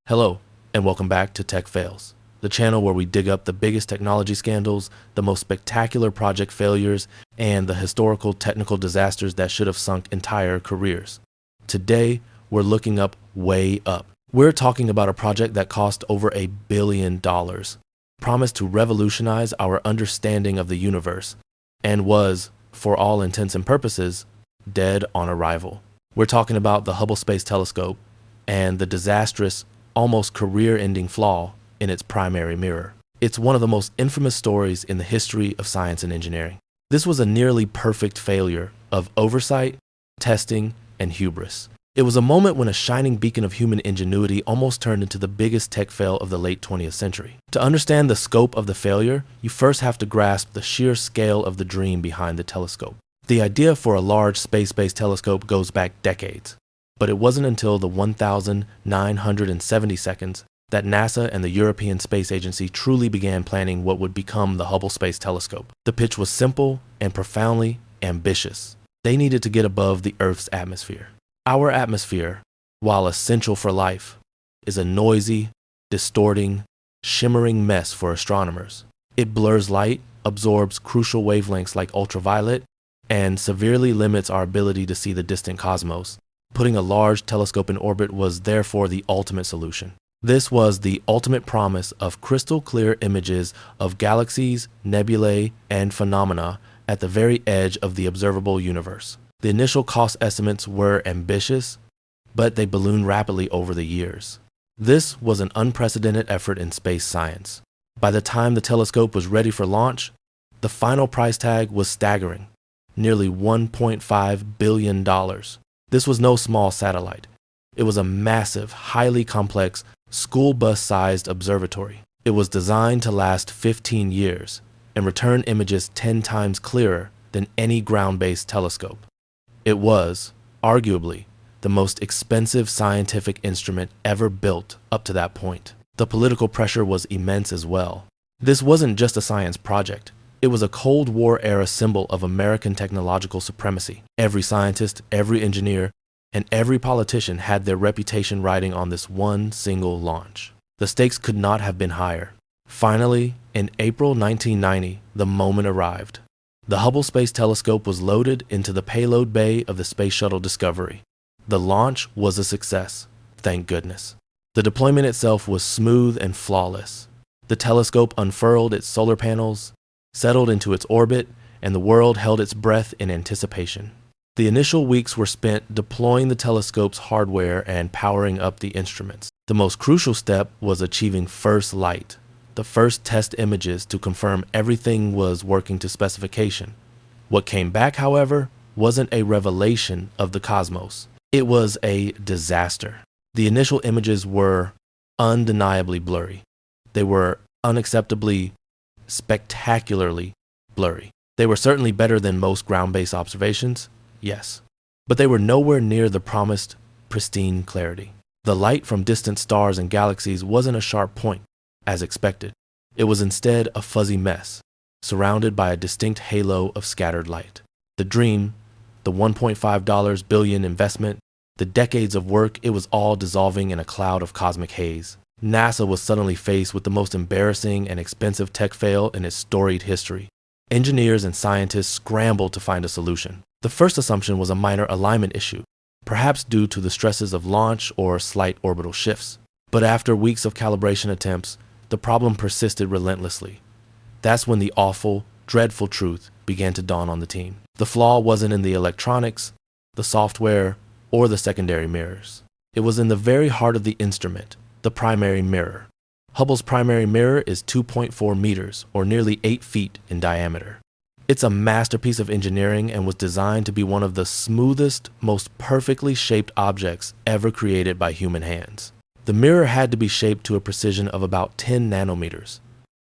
Hello, and welcome back to Tech Fails, the channel where we dig up the biggest technology scandals, the most spectacular project failures, and the historical technical disasters that should have sunk entire careers. Today, we're looking up way up. We're talking about a project that cost over $1 billion, promised to revolutionize our understanding of the universe, and was, for all intents and purposes, dead on arrival. We're talking about the Hubble Space Telescope and the disastrous, almost career-ending flaw in its primary mirror. It's one of the most infamous stories in the history of science and engineering. This was a nearly perfect failure of oversight, testing, and hubris. It was a moment when a shining beacon of human ingenuity almost turned into the biggest tech fail of the late 20th century. To understand the scope of the failure, you first have to grasp the sheer scale of the dream behind the telescope. The idea for a large space-based telescope goes back decades. But it wasn't until the 1,970 seconds that NASA and the European Space Agency truly began planning what would become the Hubble Space Telescope. The pitch was simple and profoundly ambitious. They needed to get above the Earth's atmosphere. Our atmosphere, while essential for life, is a noisy, distorting, shimmering mess for astronomers. It blurs light, absorbs crucial wavelengths like ultraviolet, and severely limits our ability to see the distant cosmos. Putting a large telescope in orbit was therefore the ultimate solution. This was the ultimate promise of crystal clear images of galaxies, nebulae, and phenomena at the very edge of the observable universe. The initial cost estimates were ambitious, but they ballooned rapidly over the years. This was an unprecedented effort in space science. By the time the telescope was ready for launch, the final price tag was staggering, nearly $1.5 billion. This was no small satellite. It was a massive, highly complex, school bus-sized observatory. It was designed to last 15 years and return images 10 times clearer than any ground-based telescope. It was, arguably, the most expensive scientific instrument ever built up to that point. The political pressure was immense as well. This wasn't just a science project. It was a Cold War-era symbol of American technological supremacy. Every scientist, every engineer, and every politician had their reputation riding on this one single launch. The stakes could not have been higher. Finally, in April 1990, the moment arrived. The Hubble Space Telescope was loaded into the payload bay of the Space Shuttle Discovery. The launch was a success, thank goodness. The deployment itself was smooth and flawless. The telescope unfurled its solar panels, settled into its orbit, and the world held its breath in anticipation. The initial weeks were spent deploying the telescope's hardware and powering up the instruments. The most crucial step was achieving first light, the first test images to confirm everything was working to specification. What came back, however, wasn't a revelation of the cosmos. It was a disaster. The initial images were undeniably blurry. They were unacceptably, spectacularly blurry. They were certainly better than most ground-based observations, yes, but they were nowhere near the promised pristine clarity. The light from distant stars and galaxies wasn't a sharp point, as expected. It was instead a fuzzy mess, surrounded by a distinct halo of scattered light. The dream, the $1.5 billion investment, the decades of work, it was all dissolving in a cloud of cosmic haze. NASA was suddenly faced with the most embarrassing and expensive tech fail in its storied history. Engineers and scientists scrambled to find a solution. The first assumption was a minor alignment issue, perhaps due to the stresses of launch or slight orbital shifts. But after weeks of calibration attempts, the problem persisted relentlessly. That's when the awful, dreadful truth began to dawn on the team. The flaw wasn't in the electronics, the software, or the secondary mirrors. It was in the very heart of the instrument, the primary mirror. Hubble's primary mirror is 2.4 meters, or nearly 8 feet in diameter. It's a masterpiece of engineering and was designed to be one of the smoothest, most perfectly shaped objects ever created by human hands. The mirror had to be shaped to a precision of about 10 nanometers.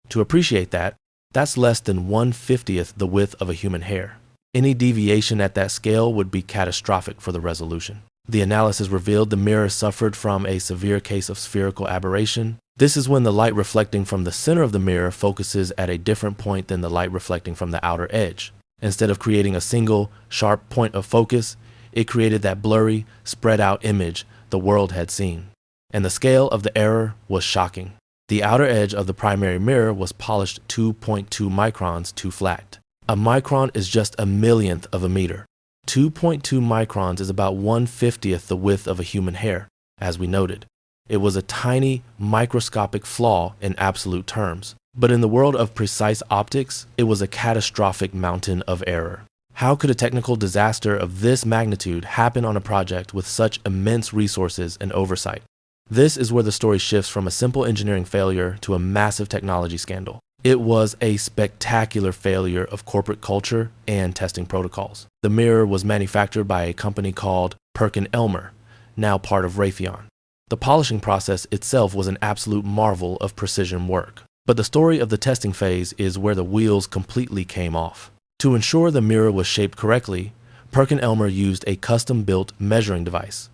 To appreciate that, that's less than 1/50th the width of a human hair. Any deviation at that scale would be catastrophic for the resolution. The analysis revealed the mirror suffered from a severe case of spherical aberration. This is when the light reflecting from the center of the mirror focuses at a different point than the light reflecting from the outer edge. Instead of creating a single, sharp point of focus, it created that blurry, spread out image the world had seen. and the scale of the error was shocking. The outer edge of the primary mirror was polished 2.2 microns too flat. A micron is just a millionth of a meter. 2.2 microns is about 1/50th the width of a human hair, as we noted. It was a tiny, microscopic flaw in absolute terms. But in the world of precise optics, it was a catastrophic mountain of error. How could a technical disaster of this magnitude happen on a project with such immense resources and oversight? This is where the story shifts from a simple engineering failure to a massive technology scandal. It was a spectacular failure of corporate culture and testing protocols. The mirror was manufactured by a company called Perkin-Elmer, now part of Raytheon. The polishing process itself was an absolute marvel of precision work. But the story of the testing phase is where the wheels completely came off. To ensure the mirror was shaped correctly, Perkin-Elmer used a custom-built measuring device.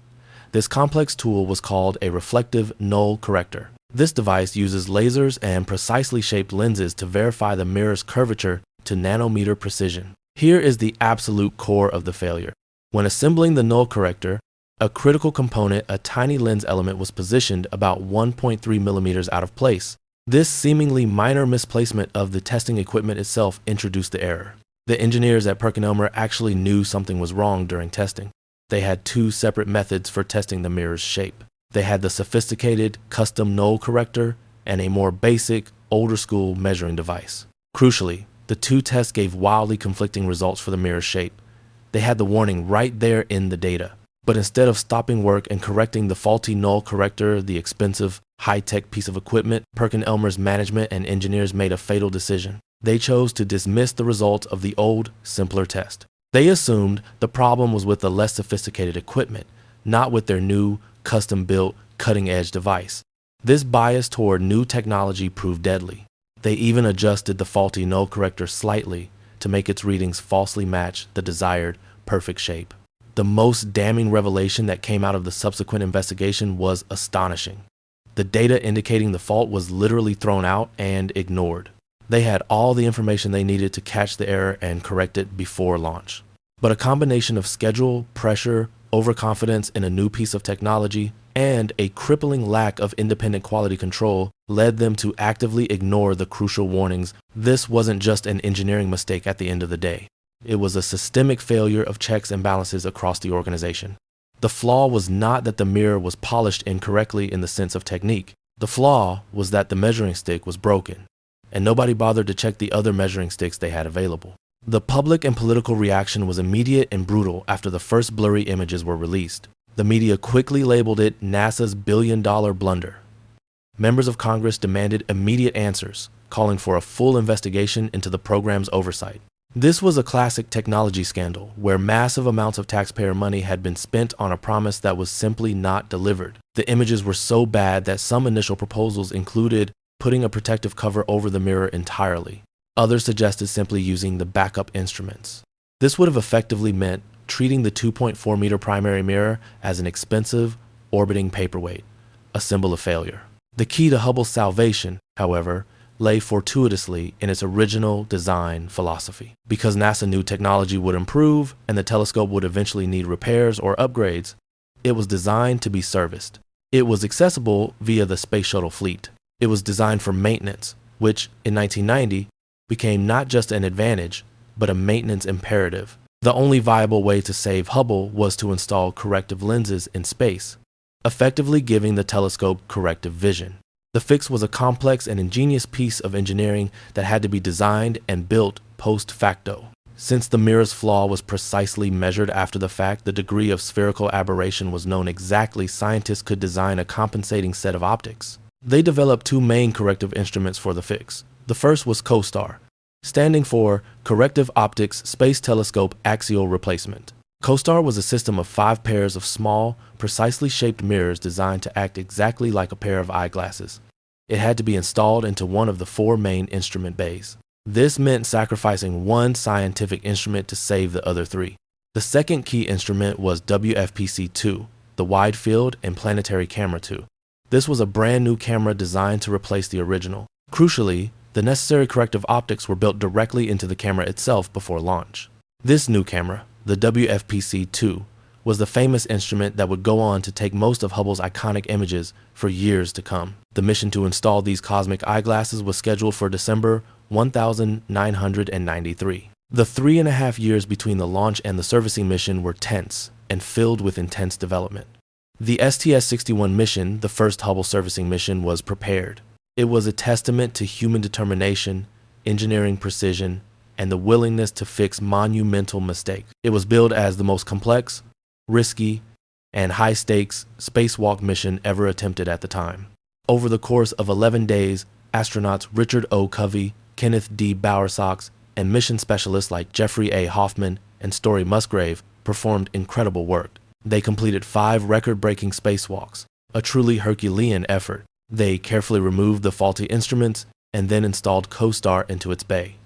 This complex tool was called a reflective null corrector. This device uses lasers and precisely shaped lenses to verify the mirror's curvature to nanometer precision. Here is the absolute core of the failure. When assembling the null corrector, a critical component, a tiny lens element, was positioned about 1.3 millimeters out of place. This seemingly minor misplacement of the testing equipment itself introduced the error. The engineers at Perkin-Elmer actually knew something was wrong during testing. They had two separate methods for testing the mirror's shape. They had the sophisticated custom null corrector and a more basic, older school measuring device. Crucially, the two tests gave wildly conflicting results for the mirror's shape. They had the warning right there in the data. But instead of stopping work and correcting the faulty null corrector, the expensive, high-tech piece of equipment, Perkin-Elmer's management and engineers made a fatal decision. They chose to dismiss the results of the old, simpler test. They assumed the problem was with the less sophisticated equipment, not with their new, custom-built, cutting-edge device. This bias toward new technology proved deadly. They even adjusted the faulty null corrector slightly to make its readings falsely match the desired, perfect shape. The most damning revelation that came out of the subsequent investigation was astonishing. The data indicating the fault was literally thrown out and ignored. They had all the information they needed to catch the error and correct it before launch. But a combination of schedule, pressure, overconfidence in a new piece of technology, and a crippling lack of independent quality control led them to actively ignore the crucial warnings. This wasn't just an engineering mistake at the end of the day. It was a systemic failure of checks and balances across the organization. The flaw was not that the mirror was polished incorrectly in the sense of technique. The flaw was that the measuring stick was broken, and nobody bothered to check the other measuring sticks they had available. The public and political reaction was immediate and brutal after the first blurry images were released. The media quickly labeled it NASA's billion-dollar blunder. Members of Congress demanded immediate answers, calling for a full investigation into the program's oversight. This was a classic technology scandal where massive amounts of taxpayer money had been spent on a promise that was simply not delivered. The images were so bad that some initial proposals included putting a protective cover over the mirror entirely. Others suggested simply using the backup instruments. This would have effectively meant treating the 2.4 meter primary mirror as an expensive, orbiting paperweight, a symbol of failure. The key to Hubble's salvation, however, lay fortuitously in its original design philosophy. Because NASA knew technology would improve and the telescope would eventually need repairs or upgrades, it was designed to be serviced. It was accessible via the space shuttle fleet. It was designed for maintenance, which in 1990 became not just an advantage, but a maintenance imperative. The only viable way to save Hubble was to install corrective lenses in space, effectively giving the telescope corrective vision. The fix was a complex and ingenious piece of engineering that had to be designed and built post facto. Since the mirror's flaw was precisely measured after the fact, the degree of spherical aberration was known exactly. Scientists could design a compensating set of optics. They developed two main corrective instruments for the fix. The first was COSTAR, standing for Corrective Optics Space Telescope Axial Replacement. COSTAR was a system of 5 pairs of small, precisely shaped mirrors designed to act exactly like a pair of eyeglasses. It had to be installed into one of the 4 main instrument bays. This meant sacrificing one scientific instrument to save the other 3. The second key instrument was WFPC-2, the Wide Field and Planetary Camera 2. This was a brand new camera designed to replace the original. Crucially, the necessary corrective optics were built directly into the camera itself before launch. This new camera, the WFPC-2, was the famous instrument that would go on to take most of Hubble's iconic images for years to come. The mission to install these cosmic eyeglasses was scheduled for December 1993. The 3.5 years between the launch and the servicing mission were tense and filled with intense development. The STS-61 mission, the first Hubble servicing mission, was prepared. It was a testament to human determination, engineering precision, and the willingness to fix monumental mistakes. It was billed as the most complex, risky, and high-stakes spacewalk mission ever attempted at the time. Over the course of 11 days, astronauts Richard O. Covey, Kenneth D. Bowersox, and mission specialists like Jeffrey A. Hoffman and Story Musgrave performed incredible work. They completed 5 record-breaking spacewalks, a truly Herculean effort. They carefully removed the faulty instruments and then installed CoStar into its bay.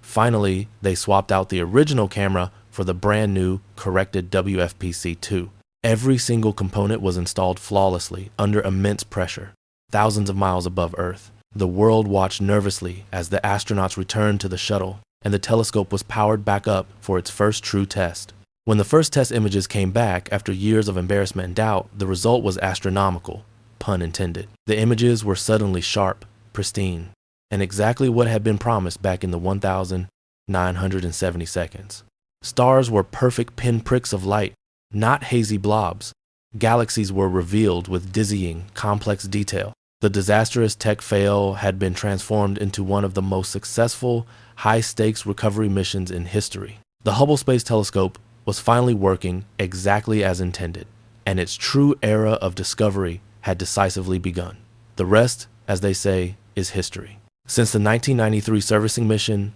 Finally, they swapped out the original camera for the brand new, corrected WFPC-2. Every single component was installed flawlessly under immense pressure, thousands of miles above Earth. The world watched nervously as the astronauts returned to the shuttle, and the telescope was powered back up for its first true test. When the first test images came back after years of embarrassment and doubt, the result was astronomical, pun intended. The images were suddenly sharp, pristine, and exactly what had been promised back in the 1,970 seconds. Stars were perfect pinpricks of light, not hazy blobs. Galaxies were revealed with dizzying, complex detail. The disastrous tech fail had been transformed into one of the most successful, high-stakes recovery missions in history. The Hubble Space Telescope was finally working exactly as intended, and its true era of discovery had decisively begun. The rest, as they say, is history. Since the 1993 servicing mission,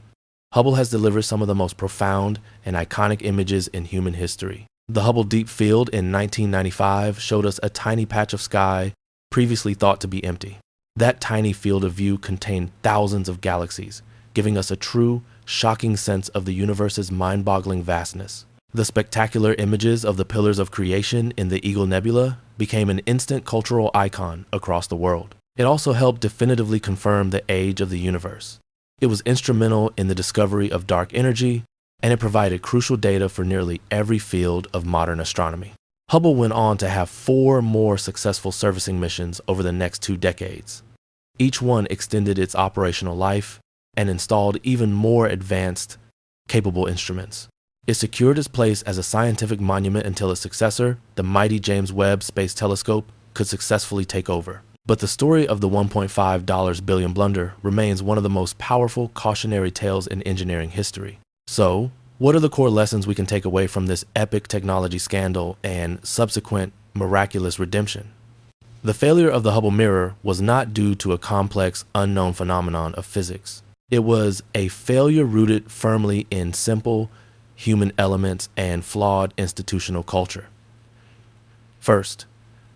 Hubble has delivered some of the most profound and iconic images in human history. The Hubble Deep Field in 1995 showed us a tiny patch of sky previously thought to be empty. That tiny field of view contained thousands of galaxies, giving us a true, shocking sense of the universe's mind-boggling vastness. The spectacular images of the pillars of creation in the Eagle Nebula became an instant cultural icon across the world. It also helped definitively confirm the age of the universe. It was instrumental in the discovery of dark energy, and it provided crucial data for nearly every field of modern astronomy. Hubble went on to have 4 more successful servicing missions over the next 2 decades. Each one extended its operational life and installed even more advanced, capable instruments. It secured its place as a scientific monument until its successor, the mighty James Webb Space Telescope, could successfully take over. But the story of the $1.5 billion blunder remains one of the most powerful cautionary tales in engineering history. So, what are the core lessons we can take away from this epic technology scandal and subsequent miraculous redemption? The failure of the Hubble mirror was not due to a complex, unknown phenomenon of physics. It was a failure rooted firmly in simple, human elements and flawed institutional culture. First,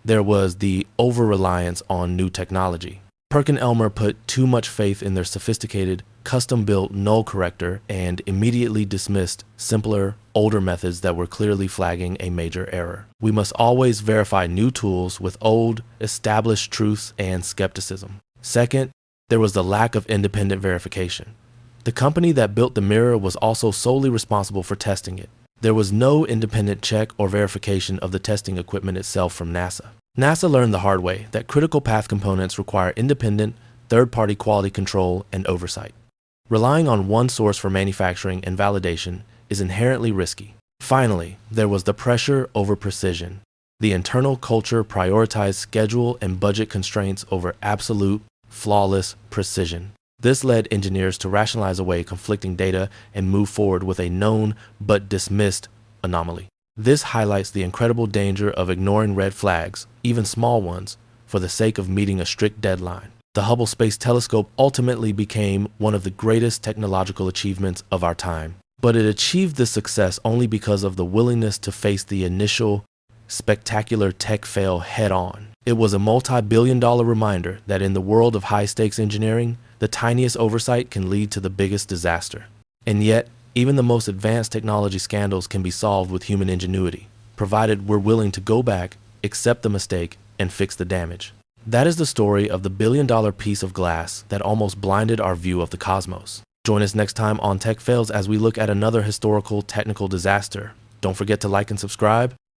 there was the over-reliance on new technology. Perkin-Elmer put too much faith in their sophisticated, custom-built null corrector and immediately dismissed simpler, older methods that were clearly flagging a major error. We must always verify new tools with old, established truths and skepticism. Second, there was the lack of independent verification. The company that built the mirror was also solely responsible for testing it. There was no independent check or verification of the testing equipment itself from NASA. NASA learned the hard way that critical path components require independent, third-party quality control and oversight. Relying on one source for manufacturing and validation is inherently risky. Finally, there was the pressure over precision. The internal culture prioritized schedule and budget constraints over absolute, flawless precision. This led engineers to rationalize away conflicting data and move forward with a known but dismissed anomaly. This highlights the incredible danger of ignoring red flags, even small ones, for the sake of meeting a strict deadline. The Hubble Space Telescope ultimately became one of the greatest technological achievements of our time, but it achieved this success only because of the willingness to face the initial, spectacular tech fail head-on. It was a multi-billion-dollar reminder that in the world of high-stakes engineering, the tiniest oversight can lead to the biggest disaster. And yet, even the most advanced technology scandals can be solved with human ingenuity, provided we're willing to go back, accept the mistake, and fix the damage. That is the story of the billion-dollar piece of glass that almost blinded our view of the cosmos. Join us next time on Tech Fails as we look at another historical technical disaster. Don't forget to like and subscribe,